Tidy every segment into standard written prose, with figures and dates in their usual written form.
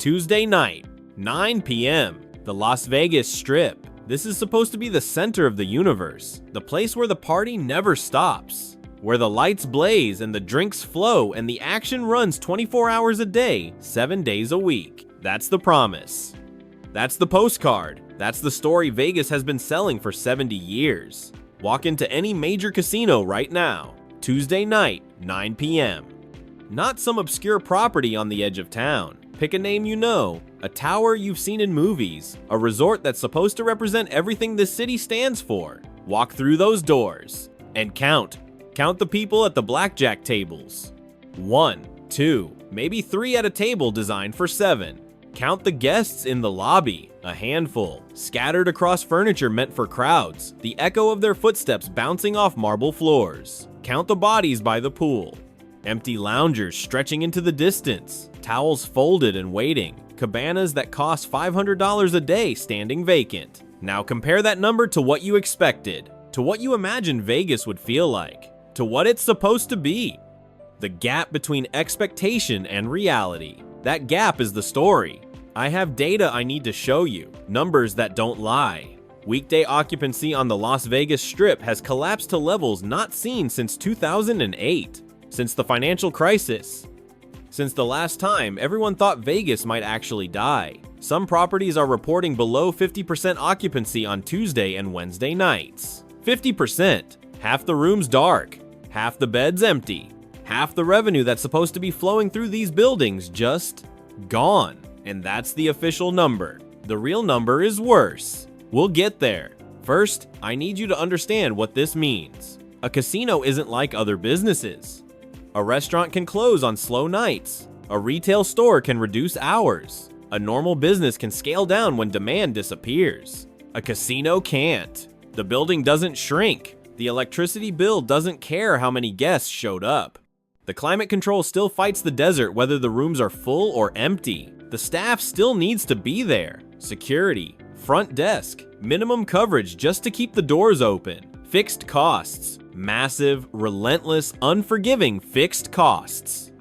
Tuesday night, 9 p.m., the Las Vegas Strip. This is supposed to be the center of the universe, the place where the party never stops, where the lights blaze and the drinks flow and the action runs 24 hours a day, 7 days a week. That's the promise. That's the postcard. That's the story Vegas has been selling for 70 years. Walk into any major casino right now, Tuesday night, 9 p.m. Not some obscure property on the edge of town. Pick a name you know, a tower you've seen in movies, a resort that's supposed to represent everything this city stands for. Walk through those doors and count. Count the people at the blackjack tables. 1, 2, maybe 3 at a table designed for 7. Count the guests in the lobby, a handful, scattered across furniture meant for crowds, the echo of their footsteps bouncing off marble floors. Count the bodies by the pool. Empty loungers stretching into the distance, towels folded and waiting, cabanas that cost $500 a day standing vacant. Now compare that number to what you expected, to what you imagined Vegas would feel like, to what it's supposed to be. The gap between expectation and reality. That gap is the story. I have data I need to show you, numbers that don't lie. Weekday occupancy on the Las Vegas Strip has collapsed to levels not seen since 2008. Since the financial crisis. Since the last time everyone thought Vegas might actually die. Some properties are reporting below 50% occupancy on Tuesday and Wednesday nights. 50%. Half the rooms dark. Half the beds empty. Half the revenue that's supposed to be flowing through these buildings just gone. And that's the official number. The real number is worse. We'll get there. First, I need you to understand what this means. A casino isn't like other businesses. A restaurant can close on slow nights. A retail store can reduce hours. A normal business can scale down when demand disappears. A casino can't. The building doesn't shrink. The electricity bill doesn't care how many guests showed up. The climate control still fights the desert whether the rooms are full or empty. The staff still needs to be there. Security, front desk, minimum coverage just to keep the doors open. Fixed costs. Massive, relentless, unforgiving fixed costs.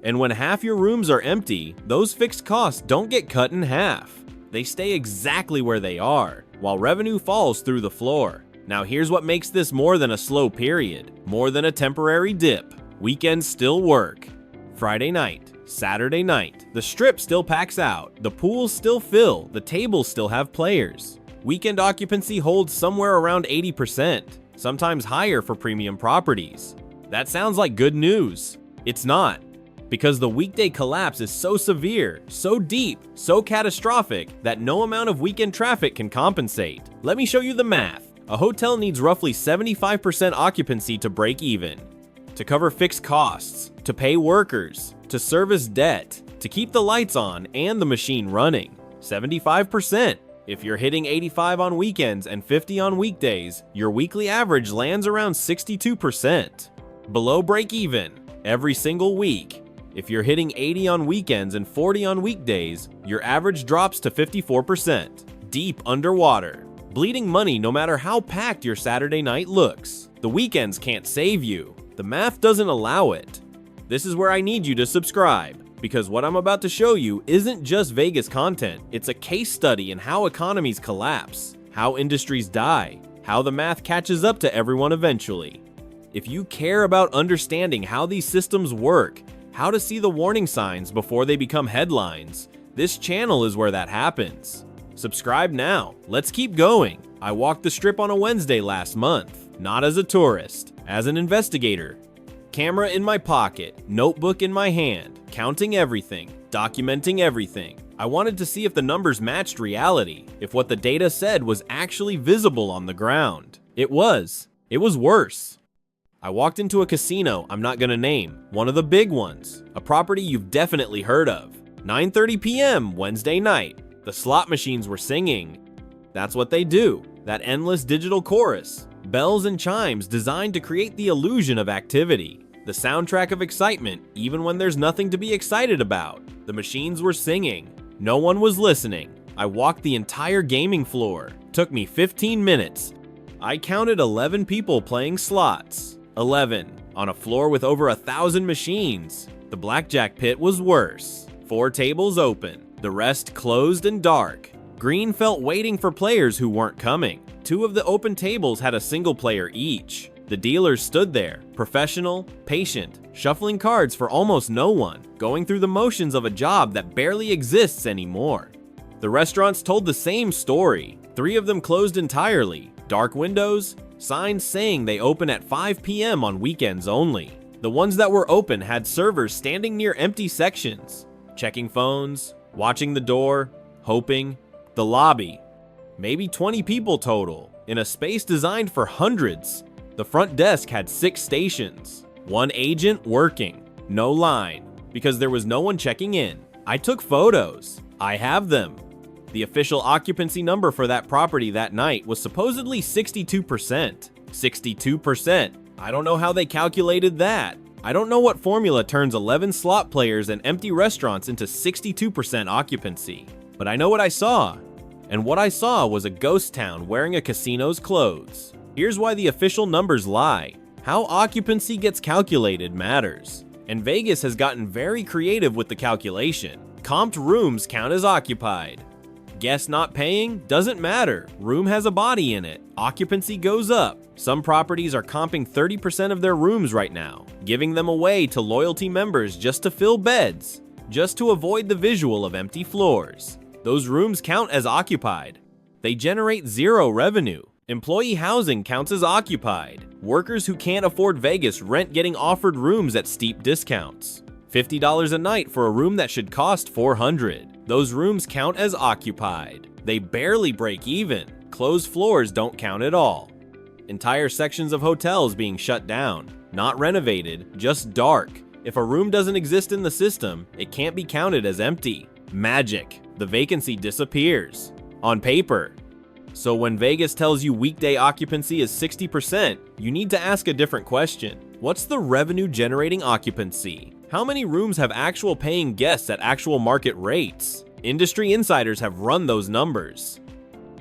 And when half your rooms are empty, those fixed costs don't get cut in half. They stay exactly where they are, while revenue falls through the floor. Now here's what makes this more than a slow period, more than a temporary dip. Weekends still work. Friday night, Saturday night, the strip still packs out, the pools still fill, the tables still have players. Weekend occupancy holds somewhere around 80%. Sometimes higher for premium properties. That sounds like good news. It's not, because the weekday collapse is so severe, so deep, so catastrophic that no amount of weekend traffic can compensate. Let me show you the math. A hotel needs roughly 75% occupancy to break even, to cover fixed costs, to pay workers, to service debt, to keep the lights on and the machine running. 75%. If you're hitting 85 on weekends and 50 on weekdays, your weekly average lands around 62%. Below break even, every single week. If you're hitting 80 on weekends and 40 on weekdays, your average drops to 54%. Deep underwater. Bleeding money no matter how packed your Saturday night looks. The weekends can't save you. The math doesn't allow it. This is where I need you to subscribe. Because what I'm about to show you isn't just Vegas content, it's a case study in how economies collapse, how industries die, how the math catches up to everyone eventually. If you care about understanding how these systems work, how to see the warning signs before they become headlines, this channel is where that happens. Subscribe now, let's keep going. I walked the strip on a Wednesday last month, not as a tourist, as an investigator. Camera in my pocket, notebook in my hand, counting everything, documenting everything. I wanted to see if the numbers matched reality, if what the data said was actually visible on the ground. It was. It was worse. I walked into a casino I'm not gonna name, one of the big ones, a property you've definitely heard of. 9:30 p.m. Wednesday night. The slot machines were singing. That's what they do, that endless digital chorus. Bells and chimes designed to create the illusion of activity. The soundtrack of excitement, even when there's nothing to be excited about. The machines were singing. No one was listening. I walked the entire gaming floor. Took me 15 minutes. I counted 11 people playing slots. 11, on a floor with over 1,000 machines. The blackjack pit was worse. 4 tables open. The rest closed and dark. Green felt waiting for players who weren't coming. 2 of the open tables had a single player each. The dealers stood there, professional, patient, shuffling cards for almost no one, going through the motions of a job that barely exists anymore. The restaurants told the same story. 3 of them closed entirely. Dark windows, signs saying they open at 5 p.m. on weekends only. The ones that were open had servers standing near empty sections, checking phones, watching the door, hoping. The lobby, maybe 20 people total, in a space designed for hundreds. The front desk had 6 stations, 1 agent working, no line, because there was no one checking in. I took photos. I have them. The official occupancy number for that property that night was supposedly 62%. 62%. I don't know how they calculated that. I don't know what formula turns 11 slot players and empty restaurants into 62% occupancy. But I know what I saw. And what I saw was a ghost town wearing a casino's clothes. Here's why the official numbers lie. How occupancy gets calculated matters. And Vegas has gotten very creative with the calculation. Comped rooms count as occupied. Guests not paying doesn't matter. Room has a body in it. Occupancy goes up. Some properties are comping 30% of their rooms right now, giving them away to loyalty members just to fill beds, just to avoid the visual of empty floors. Those rooms count as occupied. They generate 0 revenue. Employee housing counts as occupied. Workers who can't afford Vegas rent getting offered rooms at steep discounts. $50 a night for a room that should cost $400. Those rooms count as occupied. They barely break even. Closed floors don't count at all. Entire sections of hotels being shut down. Not renovated, just dark. If a room doesn't exist in the system, it can't be counted as empty. Magic. The vacancy disappears. On paper. So when Vegas tells you weekday occupancy is 60%, you need to ask a different question. What's the revenue generating occupancy? How many rooms have actual paying guests at actual market rates? Industry insiders have run those numbers.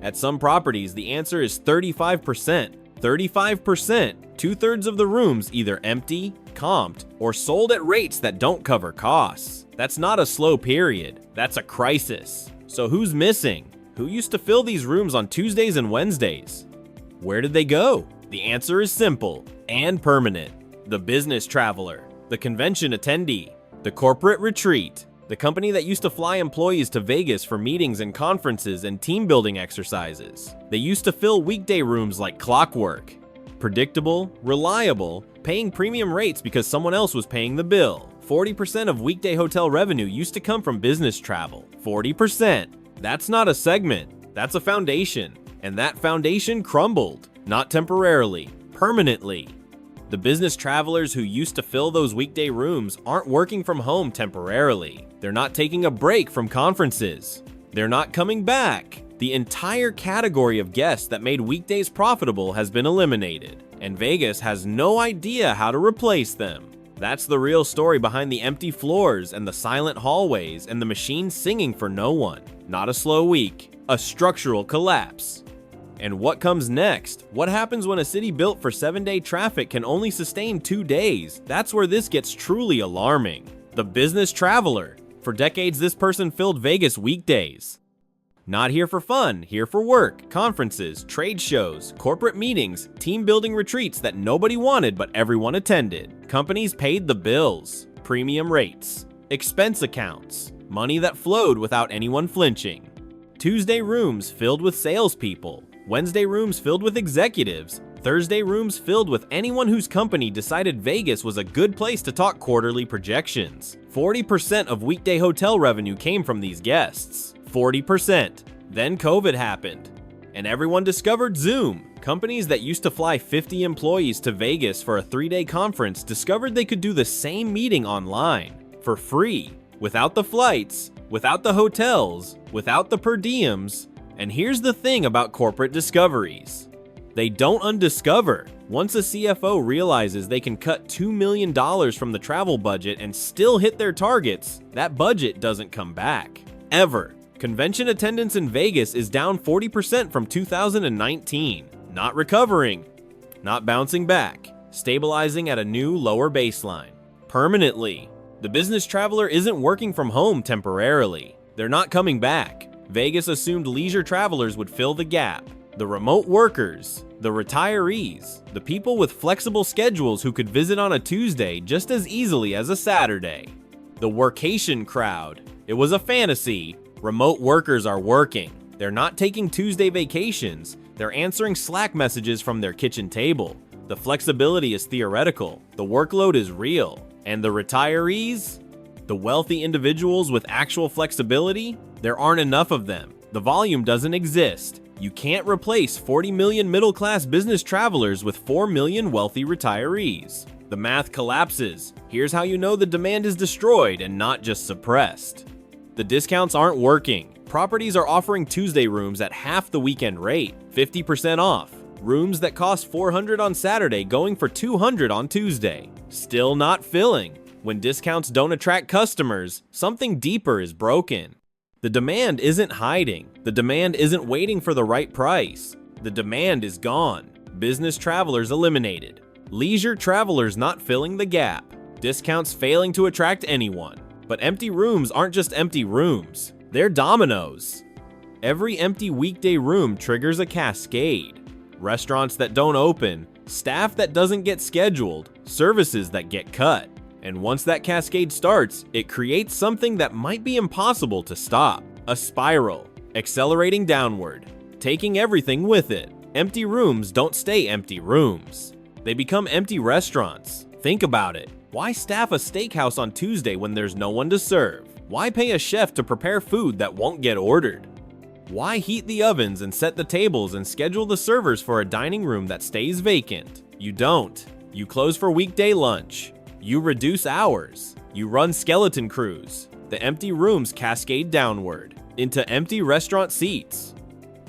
At some properties, the answer is 35%. 35%, 2/3 of the rooms either empty, comped, or sold at rates that don't cover costs. That's not a slow period, that's a crisis. So who's missing? Who used to fill these rooms on Tuesdays and Wednesdays? Where did they go? The answer is simple and permanent. The business traveler, the convention attendee, the corporate retreat, the company that used to fly employees to Vegas for meetings and conferences and team building exercises. They used to fill weekday rooms like clockwork. Predictable, reliable, paying premium rates because someone else was paying the bill. 40% of weekday hotel revenue used to come from business travel. 40%. That's not a segment, that's a foundation. And that foundation crumbled. Not temporarily, permanently. The business travelers who used to fill those weekday rooms aren't working from home temporarily. They're not taking a break from conferences. They're not coming back. The entire category of guests that made weekdays profitable has been eliminated, and Vegas has no idea how to replace them. That's the real story behind the empty floors and the silent hallways and the machines singing for no one. Not a slow week, a structural collapse. And what comes next? What happens when a city built for 7-day traffic can only sustain 2 days? That's where this gets truly alarming. The business traveler. For decades, this person filled Vegas weekdays. Not here for fun, here for work, conferences, trade shows, corporate meetings, team building retreats that nobody wanted but everyone attended. Companies paid the bills, premium rates, expense accounts, money that flowed without anyone flinching. Tuesday rooms filled with salespeople, Wednesday rooms filled with executives, Thursday rooms filled with anyone whose company decided Vegas was a good place to talk quarterly projections. 40% of weekday hotel revenue came from these guests. 40%. Then COVID happened, and everyone discovered Zoom. Companies that used to fly 50 employees to Vegas for a 3-day conference discovered they could do the same meeting online, for free, without the flights, without the hotels, without the per diems. And here's the thing about corporate discoveries. They don't undiscover. Once a CFO realizes they can cut $2 million from the travel budget and still hit their targets, that budget doesn't come back. Ever. Convention attendance in Vegas is down 40% from 2019. Not recovering, not bouncing back, stabilizing at a new lower baseline. Permanently. The business traveler isn't working from home temporarily. They're not coming back. Vegas assumed leisure travelers would fill the gap. The remote workers, the retirees, the people with flexible schedules who could visit on a Tuesday just as easily as a Saturday. The workation crowd. It was a fantasy. Remote workers are working. They're not taking Tuesday vacations. They're answering Slack messages from their kitchen table. The flexibility is theoretical. The workload is real. And the retirees? The wealthy individuals with actual flexibility? There aren't enough of them. The volume doesn't exist. You can't replace 40 million middle-class business travelers with 4 million wealthy retirees. The math collapses. Here's how you know the demand is destroyed and not just suppressed. The discounts aren't working. Properties are offering Tuesday rooms at half the weekend rate, 50% off. Rooms that cost $400 on Saturday going for $200 on Tuesday. Still not filling. When discounts don't attract customers, something deeper is broken. The demand isn't hiding. The demand isn't waiting for the right price. The demand is gone. Business travelers eliminated. Leisure travelers not filling the gap. Discounts failing to attract anyone. But empty rooms aren't just empty rooms. They're dominoes. Every empty weekday room triggers a cascade. Restaurants that don't open, staff that doesn't get scheduled, services that get cut. And once that cascade starts, it creates something that might be impossible to stop. A spiral, accelerating downward, taking everything with it. Empty rooms don't stay empty rooms. They become empty restaurants. Think about it. Why staff a steakhouse on Tuesday when there's no one to serve? Why pay a chef to prepare food that won't get ordered? Why heat the ovens and set the tables and schedule the servers for a dining room that stays vacant? You don't. You close for weekday lunch. You reduce hours. You run skeleton crews. The empty rooms cascade downward into empty restaurant seats,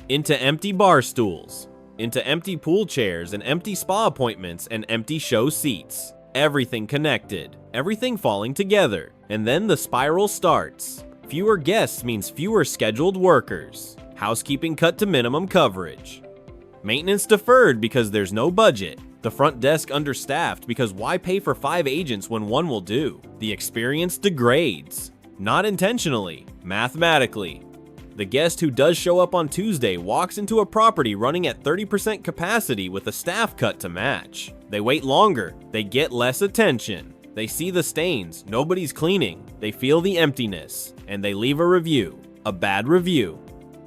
into empty bar stools, into empty pool chairs and empty spa appointments and empty show seats. Everything connected, everything falling together. And then the spiral starts. Fewer guests means fewer scheduled workers. Housekeeping cut to minimum coverage. Maintenance deferred because there's no budget. The front desk understaffed because why pay for 5 agents when one will do? The experience degrades. Not intentionally, mathematically. The guest who does show up on Tuesday walks into a property running at 30% capacity with a staff cut to match. They wait longer, they get less attention. They see the stains, nobody's cleaning. They feel the emptiness, and they leave a review, a bad review.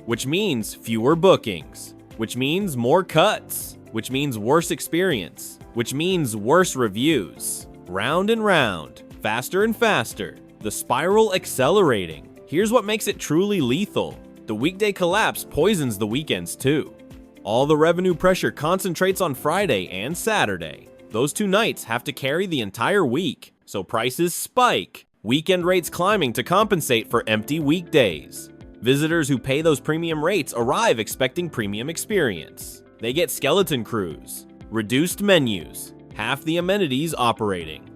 Which means fewer bookings, which means more cuts, which means worse experience, which means worse reviews. Round and round, faster and faster, the spiral accelerating. Here's what makes it truly lethal. The weekday collapse poisons the weekends too. All the revenue pressure concentrates on Friday and Saturday. Those 2 nights have to carry the entire week, so prices spike. Weekend rates climbing to compensate for empty weekdays. Visitors who pay those premium rates arrive expecting premium experience. They get skeleton crews, reduced menus, half the amenities operating.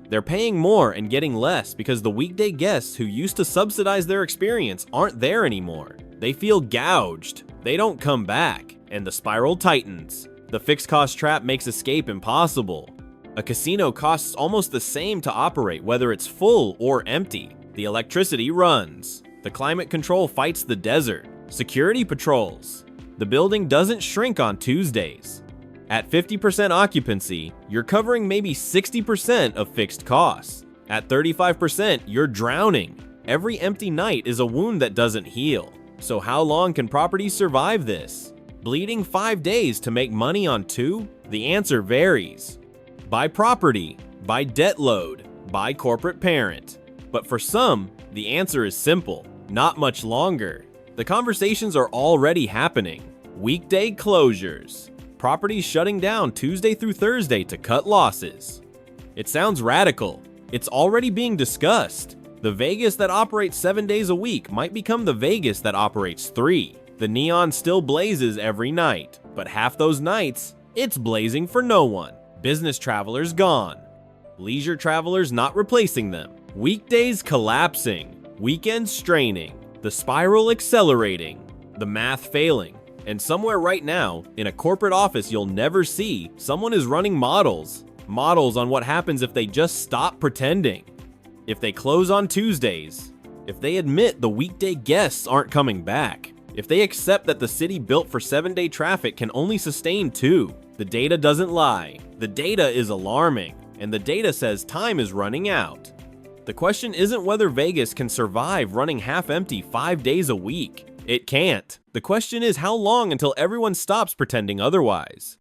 They're paying more and getting less because the weekday guests who used to subsidize their experience aren't there anymore. They feel gouged. They don't come back, and the spiral tightens. The fixed cost trap makes escape impossible. A casino costs almost the same to operate whether it's full or empty. The electricity runs. The climate control fights the desert. Security patrols. The building doesn't shrink on Tuesdays. At 50% occupancy, you're covering maybe 60% of fixed costs. At 35%, you're drowning. Every empty night is a wound that doesn't heal. So how long can properties survive this? Bleeding 5 days to make money on 2? The answer varies. By property, by debt load, by corporate parent. But for some, the answer is simple. Not much longer. The conversations are already happening. Weekday closures. Properties shutting down Tuesday through Thursday to cut losses. It sounds radical. It's already being discussed. The Vegas that operates 7 days a week might become the Vegas that operates 3. The neon still blazes every night, but half those nights, it's blazing for no one. Business travelers gone. Leisure travelers not replacing them. Weekdays collapsing. Weekends straining. The spiral accelerating. The math failing. And somewhere right now, in a corporate office you'll never see, someone is running models. Models on what happens if they just stop pretending. If they close on Tuesdays. if they admit the weekday guests aren't coming back, if they accept that the city built for 7-day traffic can only sustain 2. The data doesn't lie. The data is alarming, and the data says time is running out. The question isn't whether Vegas can survive running half-empty 5 days a week. It can't. The question is how long until everyone stops pretending otherwise.